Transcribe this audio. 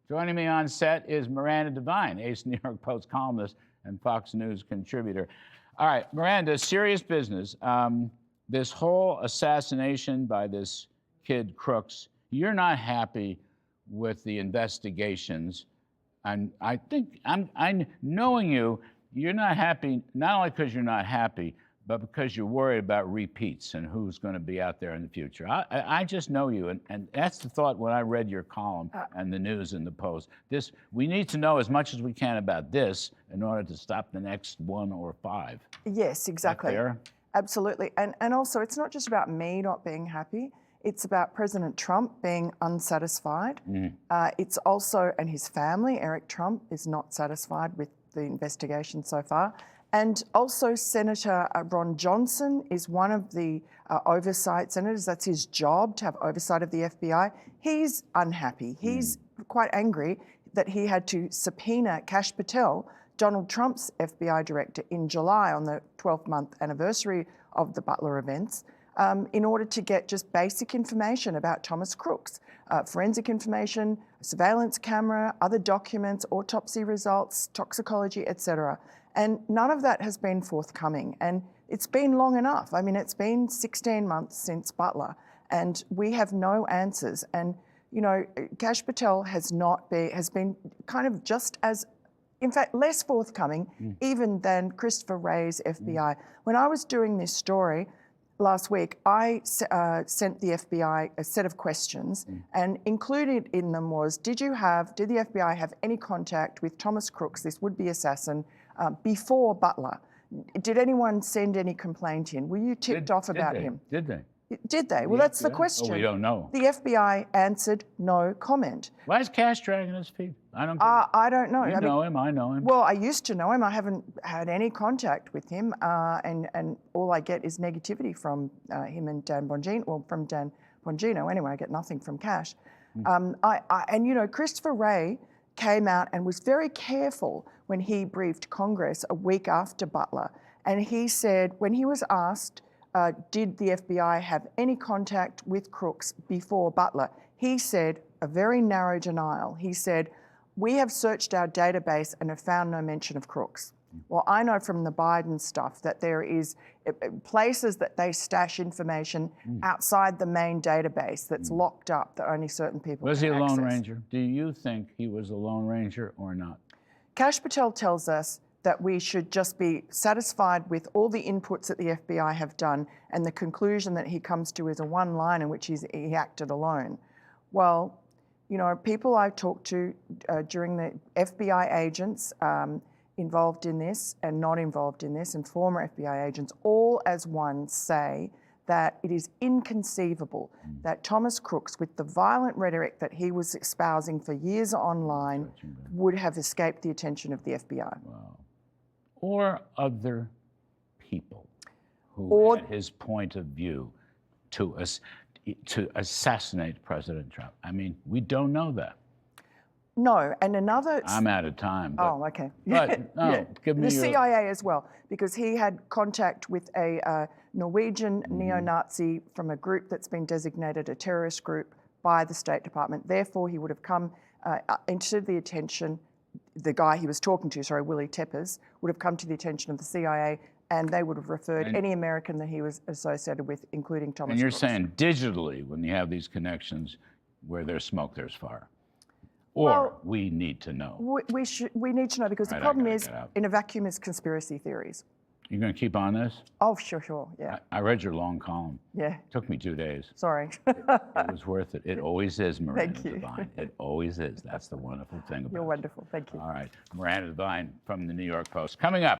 Joining me on set is Miranda Devine, ace New York Post columnist and Fox News contributor. All right, Miranda, serious business. This whole assassination by this kid Crooks, you're not happy with the investigations. And I think, I'm knowing you, you're not happy, not only because you're not happy, but because you're worried about repeats and who's going to be out there in the future. I just know you, and that's the thought when I read your column and the news in the Post. We need to know as much as we can about this in order to stop the next 1 or 5. Yes, exactly. Is that fair? Absolutely. And also, it's not just about me not being happy. It's about President Trump being unsatisfied. It's also, and his family, Eric Trump, is not satisfied with the investigation so far. And also Senator Ron Johnson is one of the oversight senators. That's his job, to have oversight of the FBI. He's unhappy. He's quite angry that he had to subpoena Kash Patel, Donald Trump's FBI director, in July on the 12th-month anniversary of the Butler events, in order to get just basic information about Thomas Crooks, forensic information, surveillance camera, other documents, autopsy results, toxicology, etc. And none of that has been forthcoming. And it's been long enough. I mean, it's been 16 months since Butler, and we have no answers. And, you know, Kash Patel has been kind of just as, in fact, less forthcoming even than Christopher Wray's FBI. When I was doing this story last week, I sent the FBI a set of questions, and included in them was, did the FBI have any contact with Thomas Crooks, this would-be assassin, before Butler? Did anyone send any complaint in? Were you tipped off about him? Did they? Did they? Well, that's the question. Oh, we don't know. The FBI answered no comment. Why is Kash dragging his feet? I don't know. You know him, I know him. Well, I used to know him. I haven't had any contact with him, and all I get is negativity from him and Dan Bongino, well, from Dan Bongino. Anyway, I get nothing from Kash. And, you know, Christopher Wray came out and was very careful when he briefed Congress a week after Butler. And he said, when he was asked, did the FBI have any contact with Crooks before Butler? He said a very narrow denial. He said, we have searched our database and have found no mention of Crooks. Well, I know from the Biden stuff that there is places that they stash information outside the main database that's locked up that only certain people can access. Was he a Lone Ranger? Do you think he was a Lone Ranger or not? Kash Patel tells us that we should just be satisfied with all the inputs that the FBI have done, and the conclusion that he comes to is a one-line in which he acted alone. Well, you know, people I've talked to during the FBI agents involved in this and not involved in this, and former FBI agents, all as one say that it is inconceivable that Thomas Crooks, with the violent rhetoric that he was espousing for years online, would have escaped the attention of the FBI. Wow. Or other people who had his point of view to assassinate President Trump. I mean, we don't know that. No, and another... I'm out of time. But, oh, okay. But, no, give me the CIA as well, because he had contact with a Norwegian neo-Nazi from a group that's been designated a terrorist group by the State Department. Therefore, he would have come into the attention, the guy he was talking to, sorry, Willie Teppers, would have come to the attention of the CIA, and they would have referred any American that he was associated with, including Thomas Crooks. And you're saying digitally, when you have these connections, where there's smoke, there's fire. Or well, we need to know. We need to know, because the problem is, in a vacuum, is conspiracy theories. You're going to keep on this? Oh, sure, yeah. I read your long column. Yeah. It took me 2 days. Sorry. It was worth it. It always is, Miranda Devine. It always is. That's the wonderful thing about it. You're wonderful. Thank you. All right. Miranda Devine from the New York Post. Coming up.